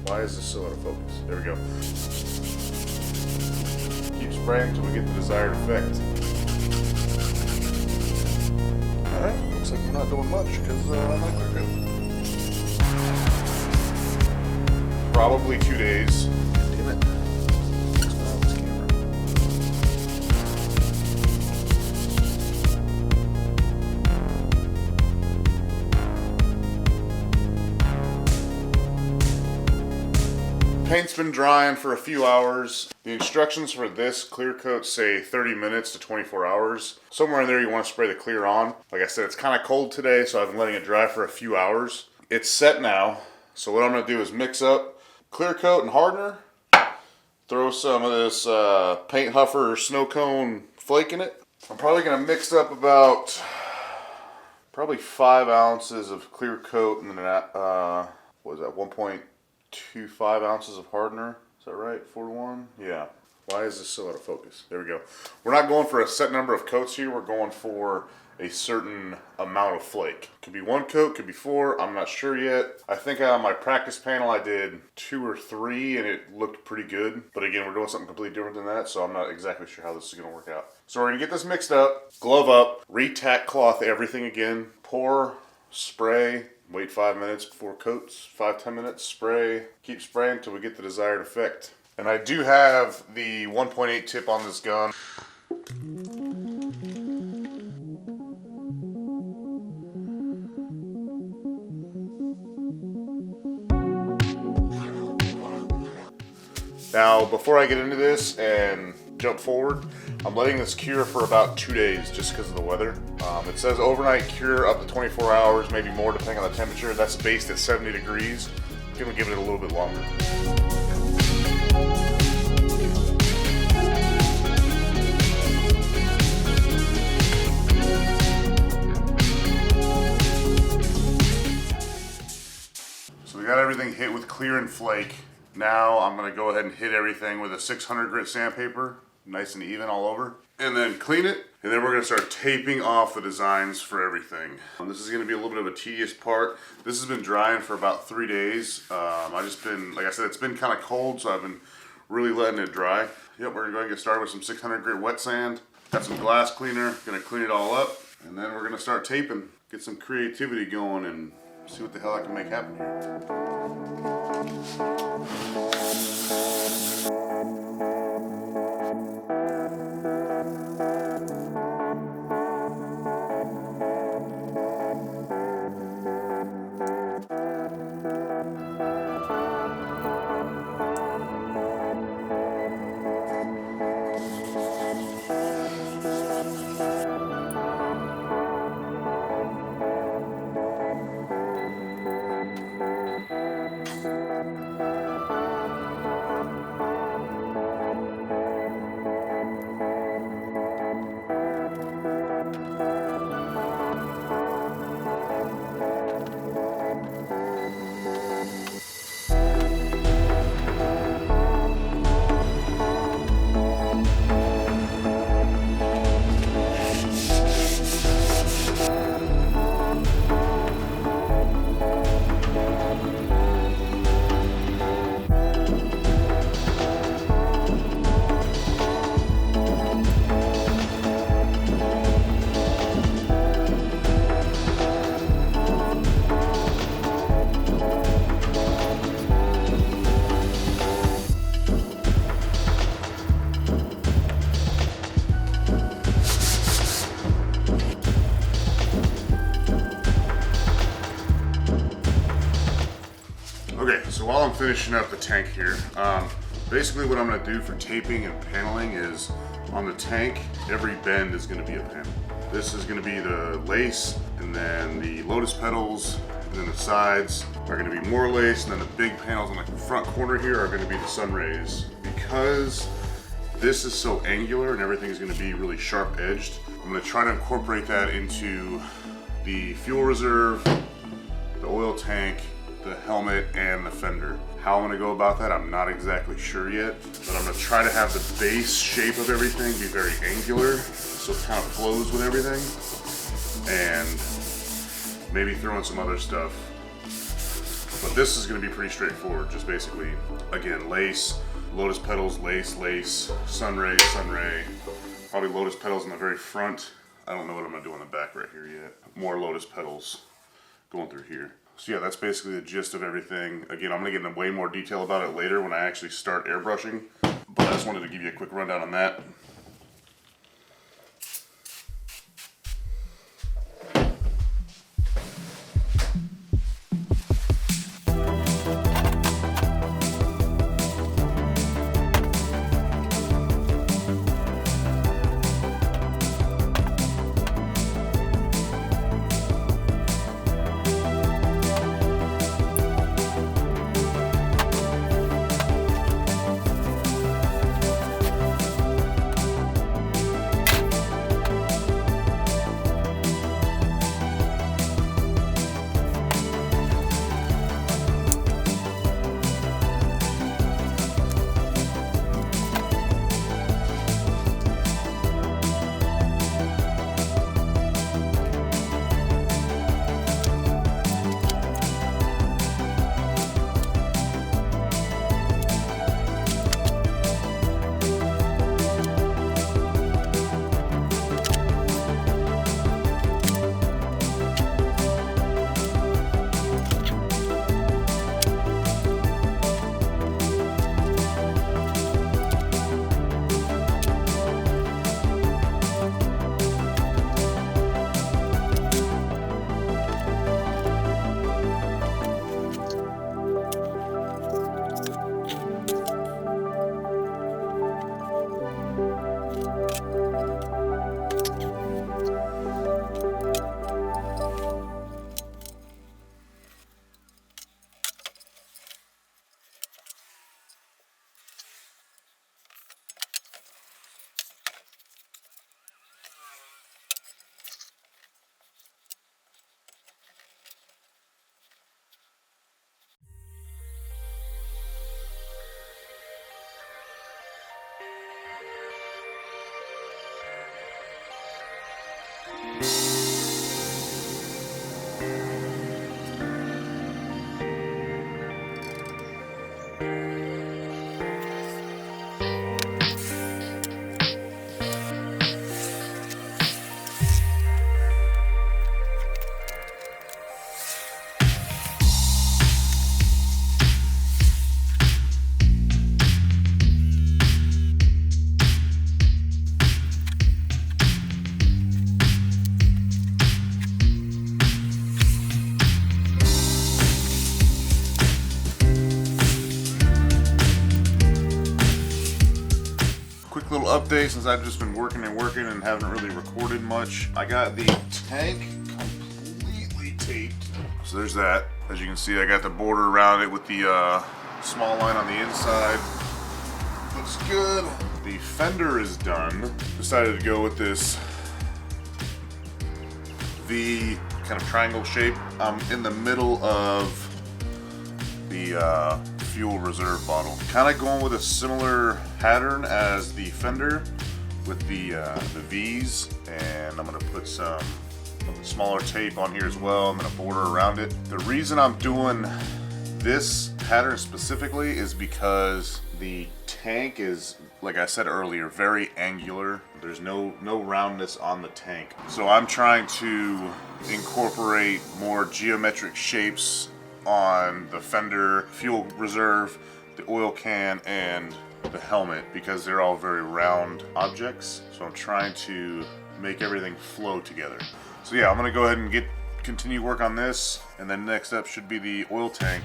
Why is this so out of focus? There we go. Keep spraying until we get the desired effect. Alright, looks like we're not doing much because I'm not clear coat. Probably 2 days. Damn it. What's going on with this camera? Paint's been drying for a few hours. The instructions for this clear coat say 30 minutes to 24 hours. Somewhere in there you want to spray the clear on. Like I said, it's kind of cold today, so I've been letting it dry for a few hours. It's set now, so what I'm going to do is mix up clear coat and hardener, throw some of this paint huffer or snow cone flake in it. I'm probably going to mix up about probably 5 ounces of clear coat and then what is that, 1.25 ounces of hardener. Is that right? 4-to-1? Yeah. Why is this so out of focus? There we go. We're not going for a set number of coats here. We're going for a certain amount of flake. Could be 1 coat, could be 4. I'm not sure yet. I think on my practice panel I did 2 or 3 and it looked pretty good. But again, we're doing something completely different than that, so I'm not exactly sure how this is going to work out. So we're going to get this mixed up, glove up, re-tack cloth everything again, pour, spray, wait 5 minutes before coats, 5-10 minutes, spray, keep spraying until we get the desired effect. And I do have the 1.8 tip on this gun. Now, before I get into this and jump forward, I'm letting this cure for about 2 days just because of the weather. It says overnight cure up to 24 hours, maybe more depending on the temperature. That's based at 70 degrees. I'm going to give it a little bit longer. So we got everything hit with clear and flake. Now I'm going to go ahead and hit everything with a 600 grit sandpaper, nice and even all over, and then clean it, and then we're going to start taping off the designs for everything. This is going to be a little bit of a tedious part. This has been drying for about 3 days. I just been, like I said, it's been kind of cold, so I've been really letting it dry. Yep, we're going to get started with some 600 grit wet sand. Got some glass cleaner, going to clean it all up, and then we're going to start taping, get some creativity going, and see what the hell I can make happen here. Okay, so while I'm finishing up the tank here, basically what I'm going to do for taping and paneling is on the tank, every bend is going to be a panel. This is going to be the lace, and then the lotus petals, and then the sides are going to be more lace, and then the big panels on like the front corner here are going to be the sun rays. Because this is so angular and everything is going to be really sharp edged, I'm going to try to incorporate that into the fuel reserve, the oil tank, the helmet, and the fender. How I'm going to go about that, I'm not exactly sure yet, but I'm going to try to have the base shape of everything be very angular, so it kind of flows with everything, and maybe throw in some other stuff this is going to be pretty straightforward. Just basically, again, lace, lotus petals, lace, lace, sunray, sunray. Probably lotus petals in the very front. I don't know what I'm going to do on the back right here yet. More lotus petals going through here. So yeah, that's basically the gist of everything. Again, I'm going to get into way more detail about it later when I actually start airbrushing. But I just wanted to give you a quick rundown on that. Little update since I've just been working and haven't really recorded much. I got the tank completely taped. So there's that. As you can see, I got the border around it with the small line on the inside. Looks good. The fender is done. Decided to go with this V kind of triangle shape. I'm in the middle of the fuel reserve bottle. Kind of going with a similar pattern as the fender with the V's, and I'm going to put some smaller tape on here as well. I'm going to border around it. The reason I'm doing this pattern specifically is because the tank is, like I said earlier, very angular. There's no roundness on the tank. So I'm trying to incorporate more geometric shapes on the fender, fuel reserve, the oil can, and the helmet, because they're all very round objects. So I'm trying to make everything flow together. So yeah, I'm gonna go ahead and continue work on this, and then next up should be the oil tank.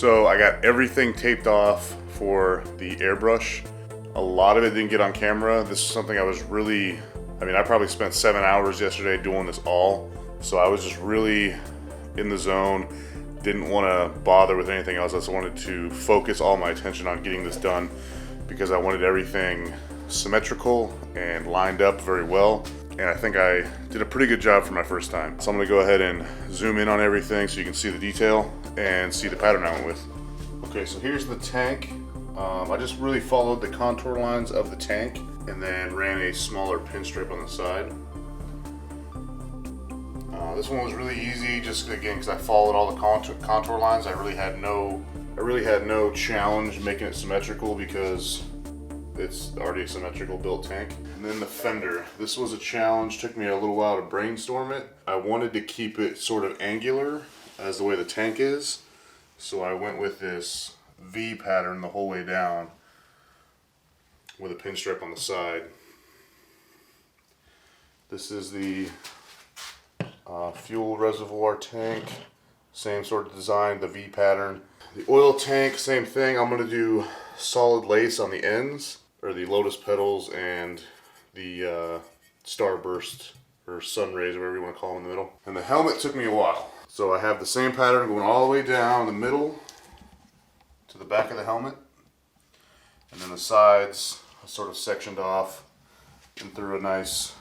So I got everything taped off for the airbrush. A lot of it didn't get on camera. This is something I was really, I probably spent 7 hours yesterday doing this all. So I was just really in the zone. Didn't want to bother with anything else. I just wanted to focus all my attention on getting this done because I wanted everything symmetrical and lined up very well. And I think I did a pretty good job for my first time. So I'm gonna go ahead and zoom in on everything so you can see the detail and see the pattern I went with. Okay, so here's the tank. I just really followed the contour lines of the tank and then ran a smaller pin strip on the side. This one was really easy, just again because I followed all the contour lines. I really had no challenge making it symmetrical because it's already a symmetrical built tank. And then the fender. This was a challenge. Took me a little while to brainstorm it. I wanted to keep it sort of angular as the way the tank is, so I went with this V pattern the whole way down with a pin strip on the side. This is the fuel reservoir tank, same sort of design, the V pattern. The oil tank, same thing. I'm going to do solid lace on the ends, or the lotus petals, and the starburst or sun rays, whatever you want to call them, in the middle. And the helmet took me a while. So I have the same pattern going all the way down the middle to the back of the helmet, and then the sides I sort of sectioned off and threw a nice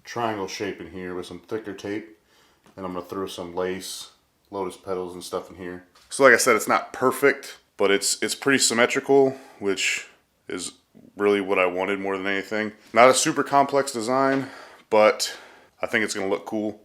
triangle shape in here with some thicker tape. And I'm going to throw some lace, lotus petals and stuff in here. So like I said, it's not perfect, but it's pretty symmetrical, which is really what I wanted more than anything. Not a super complex design, but I think it's going to look cool.